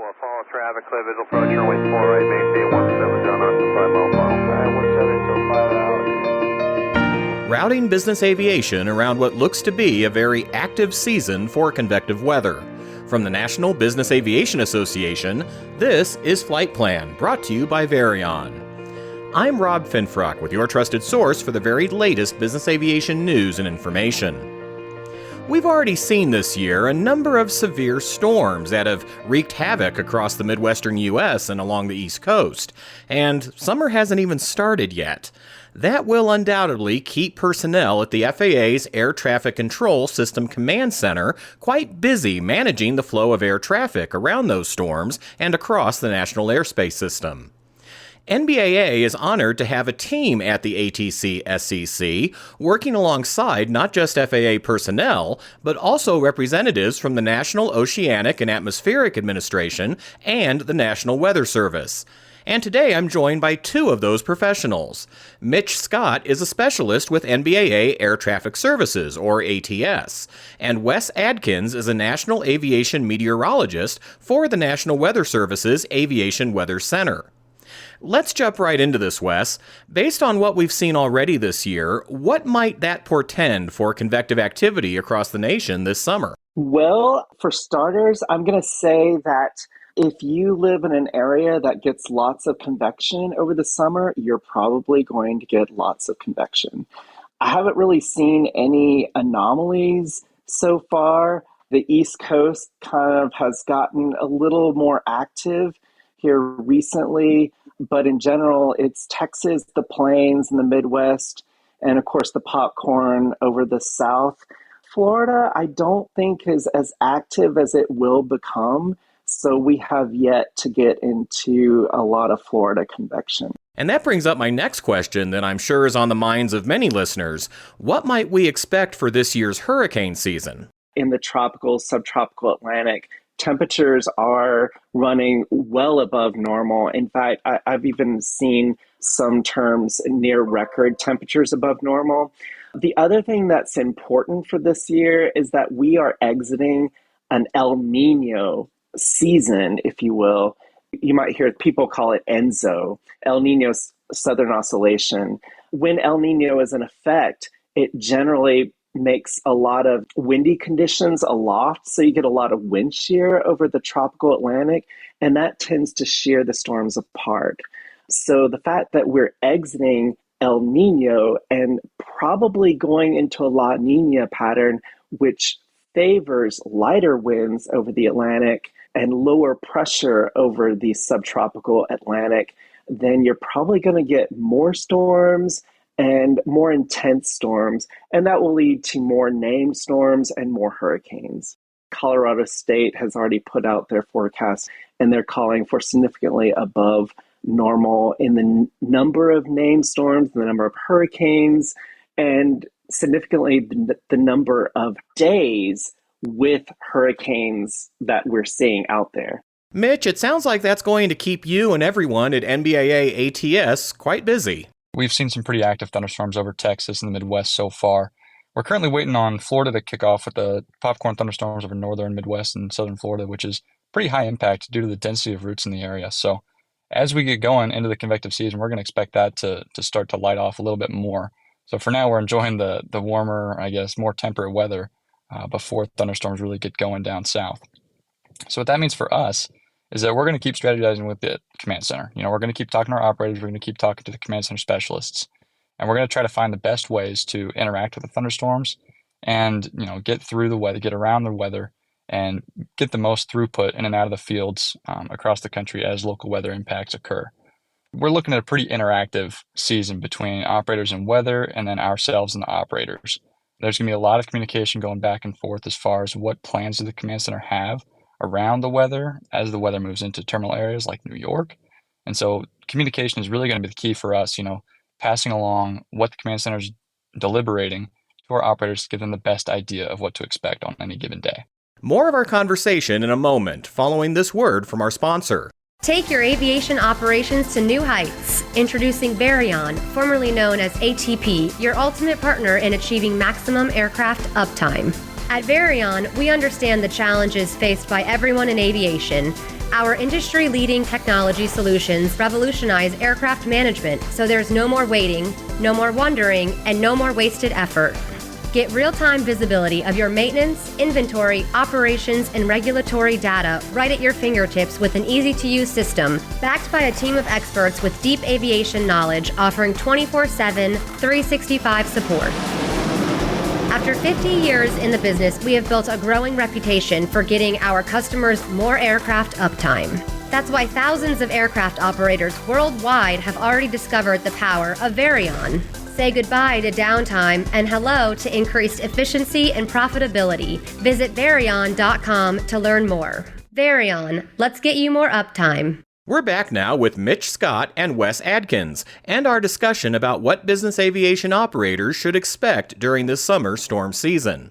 4, follow traffic, clear visual approach, runway 4 right, maintain 17, John Austin, 5 mile final. 17 till 5 out. Routing business aviation around what looks to be a very active season for convective weather. From the National Business Aviation Association, this is Flight Plan, brought to you by Aviation. I'm Rob Finfrock with your trusted source for the very latest business aviation news and information. We've already seen this year a number of severe storms that have wreaked havoc across the Midwestern U.S. and along the East Coast, and summer hasn't even started yet. That will undoubtedly keep personnel at the FAA's Air Traffic Control System Command Center quite busy managing the flow of air traffic around those storms and across the National Airspace System. NBAA is honored to have a team at the ATC SCC working alongside not just FAA personnel, but also representatives from the National Oceanic and Atmospheric Administration and the National Weather Service. And today I'm joined by two of those professionals. Mitch Scott is a specialist with NBAA Air Traffic Services, or ATS, and Wes Adkins is a National Aviation Meteorologist for the National Weather Service's Aviation Weather Center. Let's jump right into this, Wes. Based on what we've seen already this year, what might that portend for convective activity across the nation this summer? Well, for starters, I'm going to say that if you live in an area that gets lots of convection over the summer, you're probably going to get lots of convection. I haven't really seen any anomalies so far. The East Coast kind of has gotten a little more active here recently, but in general, it's Texas, the Plains, and the Midwest, and of course the popcorn over the South. Florida, I don't think is as active as it will become, so we have yet to get into a lot of Florida convection. And that brings up my next question that I'm sure is on the minds of many listeners. What might we expect for this year's hurricane season? In the tropical, subtropical Atlantic, temperatures are running well above normal. In fact, I've even seen some terms near record temperatures above normal. The other thing that's important for this year is that we are exiting an El Nino season, if you will. You might hear people call it ENSO, El Nino Southern Oscillation. When El Nino is in effect, it generally makes a lot of windy conditions aloft, so you get a lot of wind shear over the tropical Atlantic, and that tends to shear the storms apart. So the fact that we're exiting El Nino and probably going into a La Nina pattern, which favors lighter winds over the Atlantic and lower pressure over the subtropical Atlantic, then you're probably going to get more storms and more intense storms, and that will lead to more named storms and more hurricanes. Colorado State has already put out their forecast, and they're calling for significantly above normal in the number of named storms, the number of hurricanes, and significantly the number of days with hurricanes that we're seeing out there. Mitch, it sounds like that's going to keep you and everyone at NBAA ATS quite busy. We've seen some pretty active thunderstorms over Texas and the Midwest so far. We're currently waiting on Florida to kick off with the popcorn thunderstorms over northern, Midwest, and southern Florida, which is pretty high impact due to the density of roots in the area. So as we get going into the convective season, we're going to expect that to start to light off a little bit more. So for now, we're enjoying the warmer, I guess, more temperate weather before thunderstorms really get going down south. So what that means for us is that we're going to keep strategizing with the command center. We're going to keep talking to our operators. We're going to keep talking to the command center specialists. And we're going to try to find the best ways to interact with the thunderstorms and, get through the weather, get around the weather, and get the most throughput in and out of the fields across the country as local weather impacts occur. We're looking at a pretty interactive season between operators and weather and then ourselves and the operators. There's going to be a lot of communication going back and forth as far as what plans do the command center have around the weather as the weather moves into terminal areas like New York. And so communication is really going to be the key for us, passing along what the command center is deliberating to our operators to give them the best idea of what to expect on any given day. More of our conversation in a moment, following this word from our sponsor. Take your aviation operations to new heights. Introducing Aviation, formerly known as ATP, your ultimate partner in achieving maximum aircraft uptime. At Varion, we understand the challenges faced by everyone in aviation. Our industry-leading technology solutions revolutionize aircraft management, so there's no more waiting, no more wondering, and no more wasted effort. Get real-time visibility of your maintenance, inventory, operations, and regulatory data right at your fingertips with an easy-to-use system, backed by a team of experts with deep aviation knowledge offering 24/7, 365 support. After 50 years in the business, we have built a growing reputation for getting our customers more aircraft uptime. That's why thousands of aircraft operators worldwide have already discovered the power of Varion. Say goodbye to downtime and hello to increased efficiency and profitability. Visit Varion.com to learn more. Varion, let's get you more uptime. We're back now with Mitch Scott and Wes Adkins, and our discussion about what business aviation operators should expect during this summer storm season.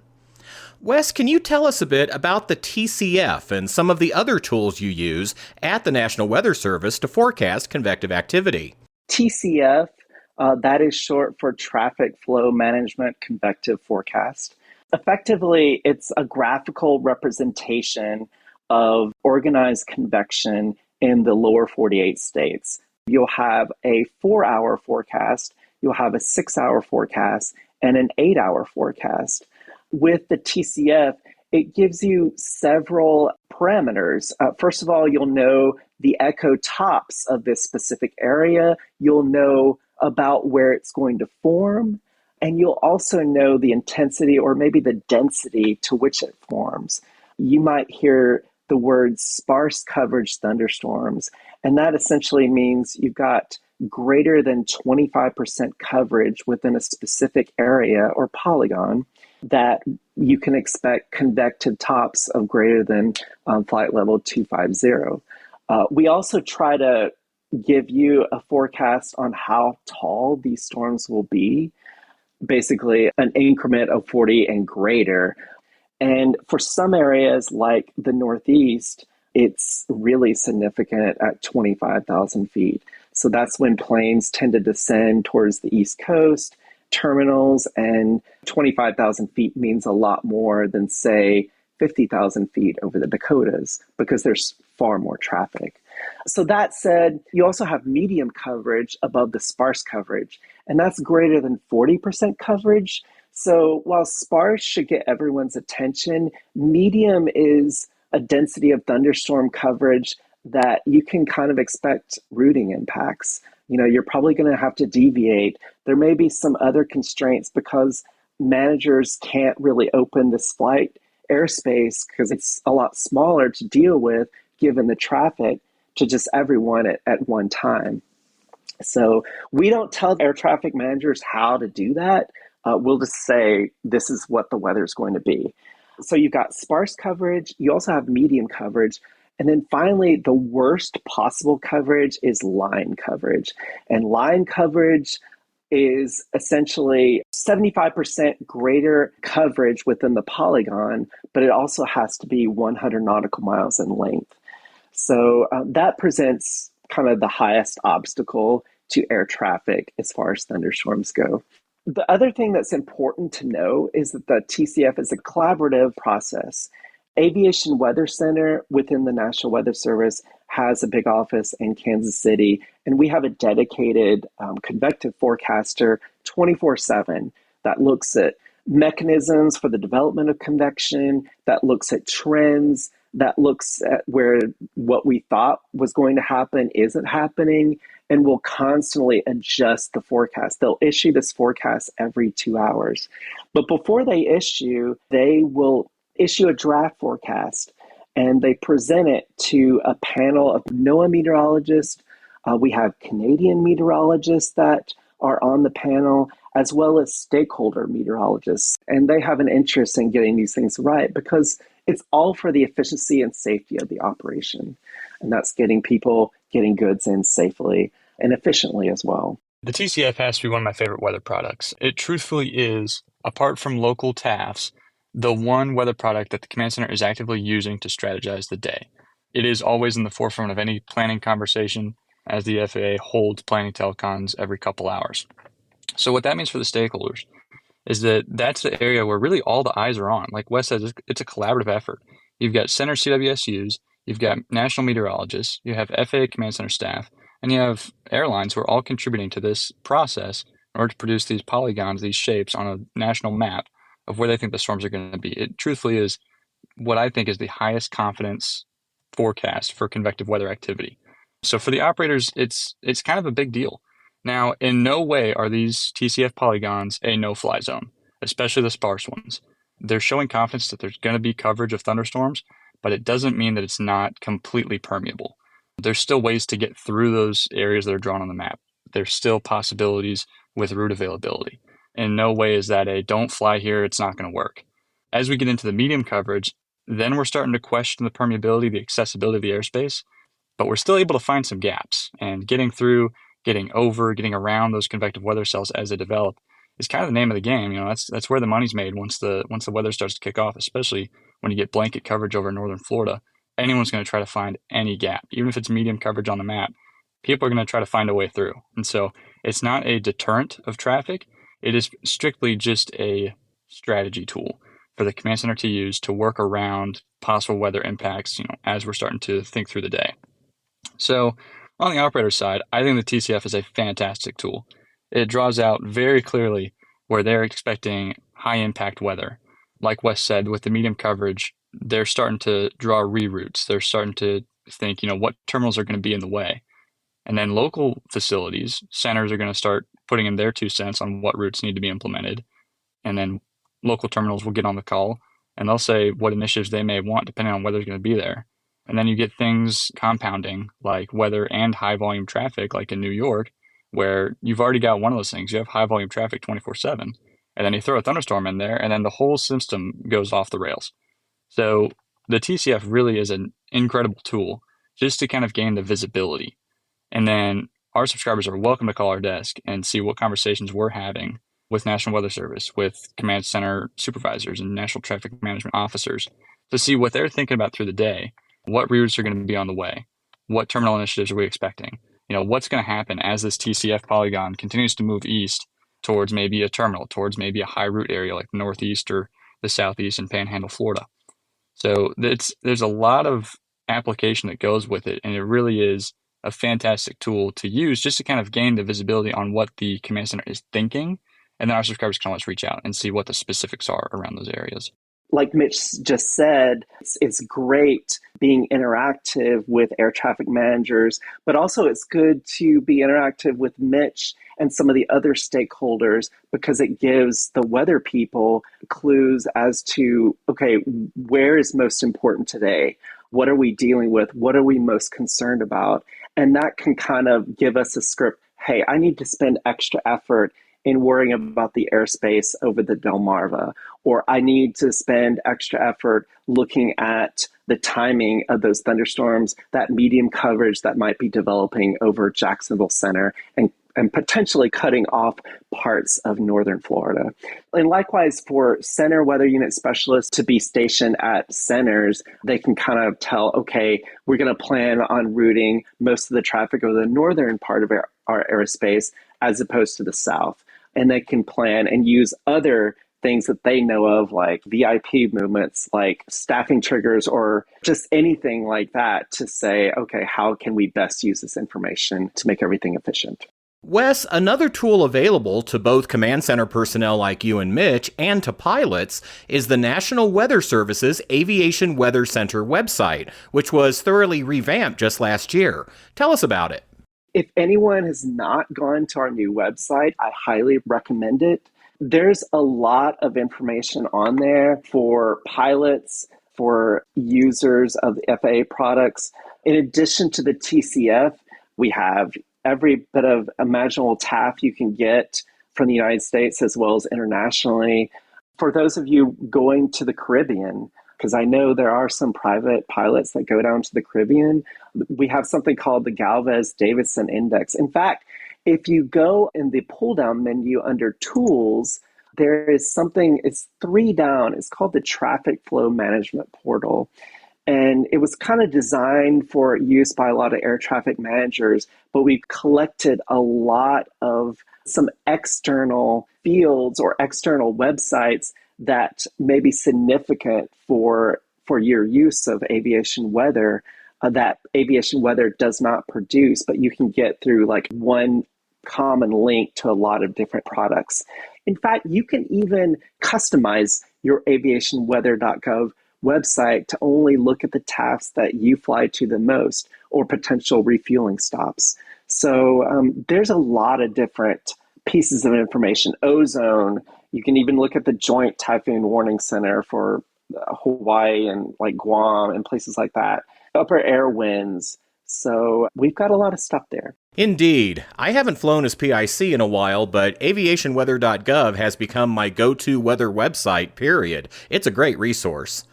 Wes, can you tell us a bit about the TCF and some of the other tools you use at the National Weather Service to forecast convective activity? TCF, that is short for Traffic Flow Management Convective Forecast. Effectively, it's a graphical representation of organized convection in the lower 48 states. You'll have a 4-hour forecast, you'll have a 6-hour forecast, and an 8-hour forecast. With the TCF, it gives you several parameters. First of all, you'll know the echo tops of this specific area. You'll know about where it's going to form, and you'll also know the intensity or maybe the density to which it forms. You might hear the word sparse coverage thunderstorms, and that essentially means you've got greater than 25% coverage within a specific area or polygon that you can expect convective tops of greater than flight level 250. We also try to give you a forecast on how tall these storms will be, basically an increment of 40 and greater. And for some areas like the Northeast, it's really significant at 25,000 feet. So that's when planes tend to descend towards the East Coast, terminals, and 25,000 feet means a lot more than, say, 50,000 feet over the Dakotas because there's far more traffic. So that said, you also have medium coverage above the sparse coverage, and that's greater than 40% coverage. So while sparse should get everyone's attention, medium is a density of thunderstorm coverage that you can kind of expect routing impacts. You know, you're probably going to have to deviate. There may be some other constraints because managers can't really open this flight airspace because it's a lot smaller to deal with given the traffic to just everyone at one time. So we don't tell air traffic managers how to do that. We'll just say this is what the weather is going to be. So you've got sparse coverage, you also have medium coverage, and then finally, the worst possible coverage is line coverage. And line coverage is essentially 75% greater coverage within the polygon, but it also has to be 100 nautical miles in length. So that presents kind of the highest obstacle to air traffic as far as thunderstorms go. The other thing that's important to know is that the TCF is a collaborative process. Aviation Weather Center within the National Weather Service has a big office in Kansas City, and we have a dedicated convective forecaster 24/7 that looks at mechanisms for the development of convection, that looks at trends, that looks at where what we thought was going to happen isn't happening, and will constantly adjust the forecast. They'll issue this forecast every 2 hours. But before they will issue a draft forecast, and they present it to a panel of NOAA meteorologists. We have Canadian meteorologists that are on the panel, as well as stakeholder meteorologists. And they have an interest in getting these things right because it's all for the efficiency and safety of the operation. And that's getting goods in safely and efficiently as well. The TCF has to be one of my favorite weather products. It truthfully is, apart from local TAFs, the one weather product that the Command Center is actively using to strategize the day. It is always in the forefront of any planning conversation as the FAA holds planning telecons every couple hours. So what that means for the stakeholders is that that's the area where really all the eyes are on. Like Wes says, it's a collaborative effort. You've got center CWSUs, you've got national meteorologists, you have FAA command center staff, and you have airlines who are all contributing to this process in order to produce these polygons, these shapes on a national map of where they think the storms are going to be. It truthfully is what I think is the highest confidence forecast for convective weather activity. So for the operators, it's kind of a big deal. Now, in no way are these TCF polygons a no-fly zone, especially the sparse ones. They're showing confidence that there's going to be coverage of thunderstorms, but it doesn't mean that it's not completely permeable. There's still ways to get through those areas that are drawn on the map. There's still possibilities with route availability. In no way is that a don't fly here, it's not going to work. As we get into the medium coverage, then we're starting to question the permeability, the accessibility of the airspace, but we're still able to find some gaps. And getting through, getting over, getting around those convective weather cells as they develop is kind of the name of the game. That's where the money's made once the weather starts to kick off, especially when you get blanket coverage over northern Florida. Anyone's going to try to find any gap, even if it's medium coverage on the map. People are going to try to find a way through. And so it's not a deterrent of traffic. It is strictly just a strategy tool for the command center to use to work around possible weather impacts, as we're starting to think through the day. So on the operator side, I think the TCF is a fantastic tool. It draws out very clearly where they're expecting high impact weather. Like Wes said, with the medium coverage, they're starting to draw reroutes. They're starting to think, what terminals are going to be in the way. And then local facilities, centers are going to start putting in their 2 cents on what routes need to be implemented. And then local terminals will get on the call and they'll say what initiatives they may want depending on whether's going to be there. And then you get things compounding like weather and high volume traffic, like in New York, where you've already got one of those things. You have high volume traffic 24/7. And then you throw a thunderstorm in there and then the whole system goes off the rails. So the TCF really is an incredible tool just to kind of gain the visibility. And then our subscribers are welcome to call our desk and see what conversations we're having with National Weather Service, with command center supervisors and national traffic management officers to see what they're thinking about through the day. What routes are going to be on the way? What terminal initiatives are we expecting? What's going to happen as this TCF polygon continues to move east towards maybe a terminal, towards maybe a high route area like the Northeast or the Southeast and Panhandle, Florida. So there's a lot of application that goes with it, and it really is a fantastic tool to use just to kind of gain the visibility on what the command center is thinking. And then our subscribers can always reach out and see what the specifics are around those areas. Like Mitch just said, it's great being interactive with air traffic managers, but also it's good to be interactive with Mitch and some of the other stakeholders because it gives the weather people clues as to, okay, where is most important today? What are we dealing with? What are we most concerned about? And that can kind of give us a script. Hey, I need to spend extra effort in worrying about the airspace over the Delmarva, or I need to spend extra effort looking at the timing of those thunderstorms, that medium coverage that might be developing over Jacksonville Center and potentially cutting off parts of northern Florida. And likewise for center weather unit specialists to be stationed at centers, they can kind of tell, okay, we're going to plan on routing most of the traffic over the northern part of our airspace as opposed to the south. And they can plan and use other things that they know of, like VIP movements, like staffing triggers, or just anything like that to say, okay, how can we best use this information to make everything efficient? Wes, another tool available to both command center personnel like you and Mitch and to pilots is the National Weather Service's Aviation Weather Center website, which was thoroughly revamped just last year. Tell us about it. If anyone has not gone to our new website, I highly recommend it. There's a lot of information on there for pilots, for users of the FAA products. In addition to the TCF, we have every bit of imaginable TAF you can get from the United States as well as internationally. For those of you going to the Caribbean, because I know there are some private pilots that go down to the Caribbean, we have something called the Galvez-Davidson Index. In fact, if you go in the pull-down menu under Tools, there is something, it's 3 down, it's called the Traffic Flow Management Portal. And it was kind of designed for use by a lot of air traffic managers, but we collected a lot of some external fields or external websites that may be significant for your use of aviation weather, that aviation weather does not produce, but you can get through like one common link to a lot of different products. In fact, you can even customize your aviationweather.gov website to only look at the tasks that you fly to the most or potential refueling stops. So there's a lot of different pieces of information. Ozone, you can even look at the Joint Typhoon Warning Center for Hawaii and like Guam and places like that. Upper air winds. So we've got a lot of stuff there. Indeed. I haven't flown as PIC in a while, but aviationweather.gov has become my go-to weather website, period. It's a great resource.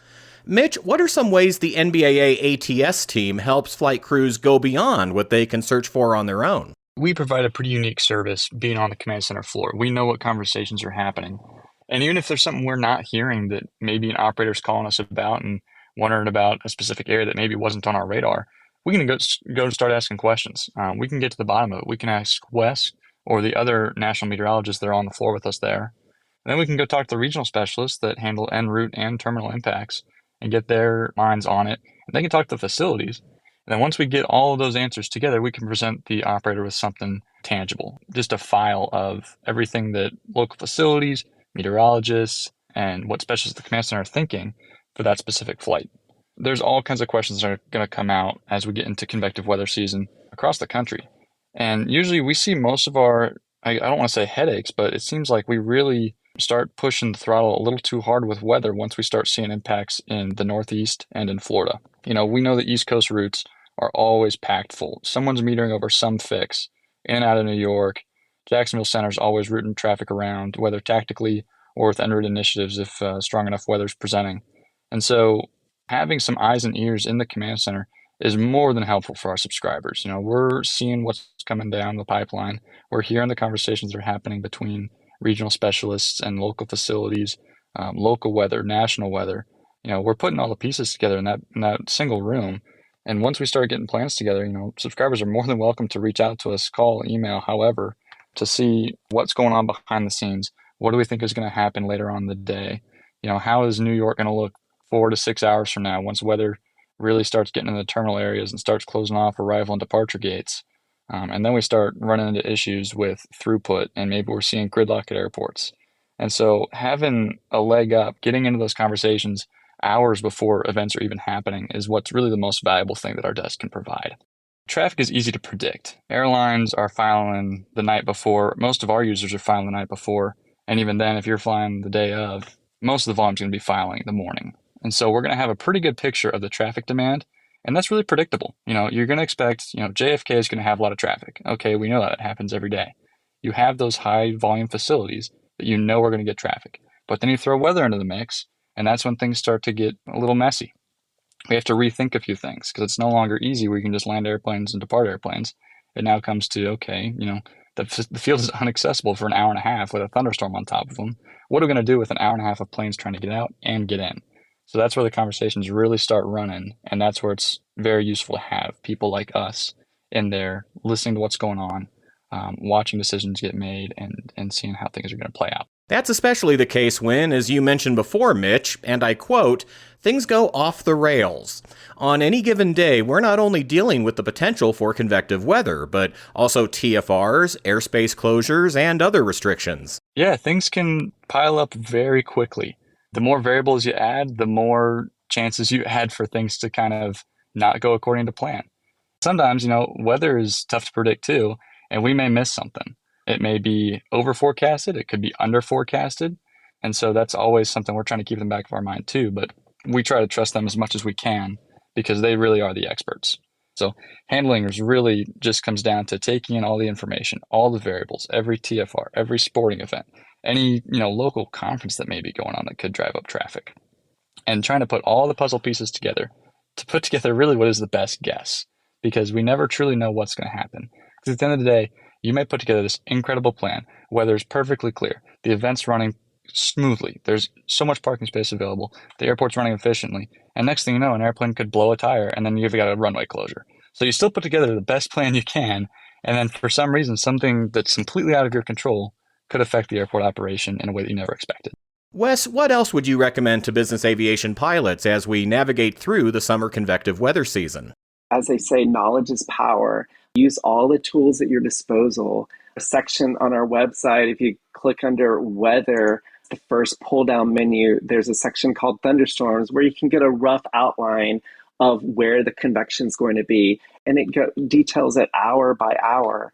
Mitch, what are some ways the NBAA ATS team helps flight crews go beyond what they can search for on their own? We provide a pretty unique service being on the command center floor. We know what conversations are happening. And even if there's something we're not hearing that maybe an operator's calling us about and wondering about a specific area that maybe wasn't on our radar, we can go and start asking questions. We can get to the bottom of it. We can ask Wes or the other national meteorologists that are on the floor with us there. And then we can go talk to the regional specialists that handle en route and terminal impacts and get their minds on it. And they can talk to the facilities. And then once we get all of those answers together, we can present the operator with something tangible, just a file of everything that local facilities, meteorologists, and what specialists at the command center are thinking for that specific flight. There's all kinds of questions that are going to come out as we get into convective weather season across the country. And usually we see most of our, I don't want to say headaches, but it seems like we really start pushing the throttle a little too hard with weather once we start seeing impacts in the Northeast and in Florida. You know, we know the East Coast routes are always packed full. Someone's metering over some fix in and out of New York. Jacksonville Center is always routing traffic around, whether tactically or with en route initiatives if strong enough weather is presenting. And so having some eyes and ears in the command center is more than helpful for our subscribers. You know, we're seeing what's coming down the pipeline. We're hearing the conversations that are happening between regional specialists and local facilities, local weather, national weather. You know, we're putting all the pieces together in that single room. And once we start getting plans together, you know, subscribers are more than welcome to reach out to us, call, email, however, to see what's going on behind the scenes. What do we think is going to happen later on in the day? You know, how is New York going to look 4 to 6 hours from now once weather really starts getting into the terminal areas and starts closing off arrival and departure gates? And then we start running into issues with throughput, and maybe we're seeing gridlock at airports. And so having a leg up, getting into those conversations hours before events are even happening is what's really the most valuable thing that our desk can provide. Traffic is easy to predict. Airlines are filing the night before. Most of our users are filing the night before. And even then, if you're flying the day of, most of the volume is going to be filing the morning. And so we're going to have a pretty good picture of the traffic demand. And that's really predictable. You know, you're going to expect, you know, JFK is going to have a lot of traffic. Okay, we know that it happens every day. You have those high volume facilities that you know are going to get traffic. But then you throw weather into the mix, and that's when things start to get a little messy. We have to rethink a few things because it's no longer easy where you can just land airplanes and depart airplanes. It now comes to, okay, you know, the field is inaccessible for an hour and a half with a thunderstorm on top of them. What are we going to do with an hour and a half of planes trying to get out and get in? So that's where the conversations really start running, and that's where it's very useful to have people like us in there listening to what's going on, watching decisions get made, and seeing how things are going to play out. That's especially the case when, as you mentioned before, Mitch, and I quote, things go off the rails. On any given day, we're not only dealing with the potential for convective weather, but also TFRs, airspace closures, and other restrictions. Yeah, things can pile up very quickly. The more variables you add, the more chances you add for things to kind of not go according to plan. Sometimes, you know, weather is tough to predict too, and we may miss something. It may be over forecasted, it could be under forecasted. And so that's always something we're trying to keep in the back of our mind too, but we try to trust them as much as we can because they really are the experts. So handling is really just comes down to taking in all the information, all the variables, every TFR, every sporting event, any, you know, local conference that may be going on that could drive up traffic, and trying to put all the puzzle pieces together to put together really what is the best guess, because we never truly know what's going to happen. Because at the end of the day, you may put together this incredible plan, weather is perfectly clear, the event's running smoothly. There's so much parking space available. The airport's running efficiently. And next thing you know, an airplane could blow a tire, and then you've got a runway closure. So you still put together the best plan you can, and then for some reason, something that's completely out of your control could affect the airport operation in a way that you never expected. Wes, what else would you recommend to business aviation pilots as we navigate through the summer convective weather season? As they say, knowledge is power. Use all the tools at your disposal. A section on our website, if you click under weather, the first pull down menu, there's a section called thunderstorms where you can get a rough outline of where the convection is going to be. And it details it hour by hour.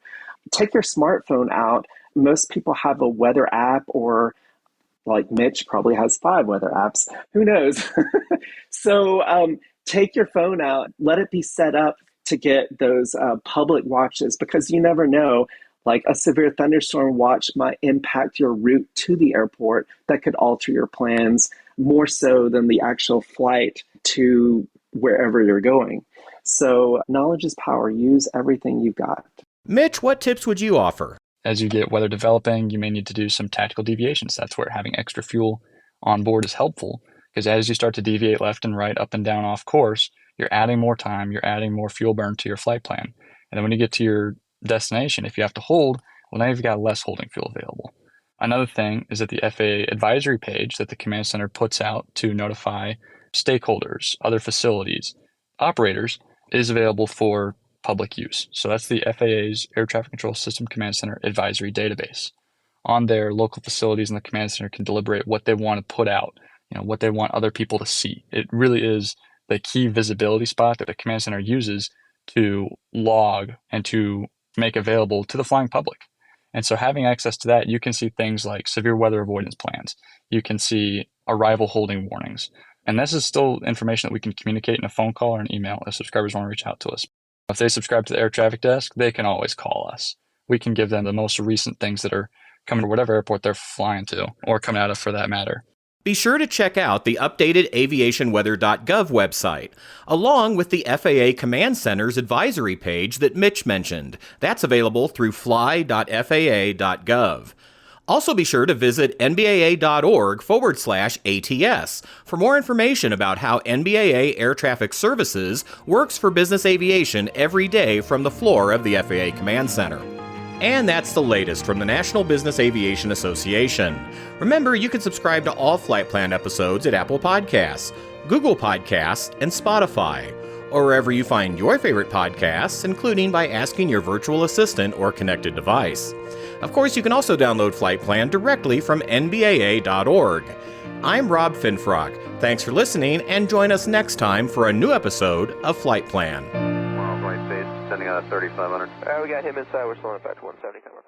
Take your smartphone out. Most people have a weather app, or like Mitch probably has 5 weather apps. Who knows? So take your phone out, let it be set up to get those public watches, because you never know, like a severe thunderstorm watch might impact your route to the airport. That could alter your plans more so than the actual flight to wherever you're going. So knowledge is power. Use everything you've got. Mitch, what tips would you offer? As you get weather developing, you may need to do some tactical deviations. That's where having extra fuel on board is helpful, because as you start to deviate left and right, up and down off course, you're adding more time, you're adding more fuel burn to your flight plan. And then when you get to your destination, if you have to hold, well, now you've got less holding fuel available. Another thing is that the FAA advisory page that the command center puts out to notify stakeholders, other facilities, operators, is available for public use. So that's the FAA's Air Traffic Control System Command Center Advisory Database. On there, local facilities in the command center can deliberate what they want to put out, what they want other people to see. It really is the key visibility spot that the command center uses to log and to make available to the flying public. And so having access to that, you can see things like severe weather avoidance plans. You can see arrival holding warnings. And this is still information that we can communicate in a phone call or an email if subscribers want to reach out to us. If they subscribe to the air traffic desk, they can always call us. We can give them the most recent things that are coming to whatever airport they're flying to, or coming out of for that matter. Be sure to check out the updated aviationweather.gov website, along with the FAA Command Center's advisory page that Mitch mentioned. That's available through fly.faa.gov. Also be sure to visit nbaa.org/ATS for more information about how NBAA Air Traffic Services works for business aviation every day from the floor of the FAA Command Center. And that's the latest from the National Business Aviation Association. Remember, you can subscribe to all Flight Plan episodes at Apple Podcasts, Google Podcasts, and Spotify, or wherever you find your favorite podcasts, including by asking your virtual assistant or connected device. Of course, you can also download Flight Plan directly from nbaa.org. I'm Rob Finfrock. Thanks for listening, and join us next time for a new episode of Flight Plan. Miles right base, sending out 3500. All right, we got him inside. We're slowing back to 170. Cover.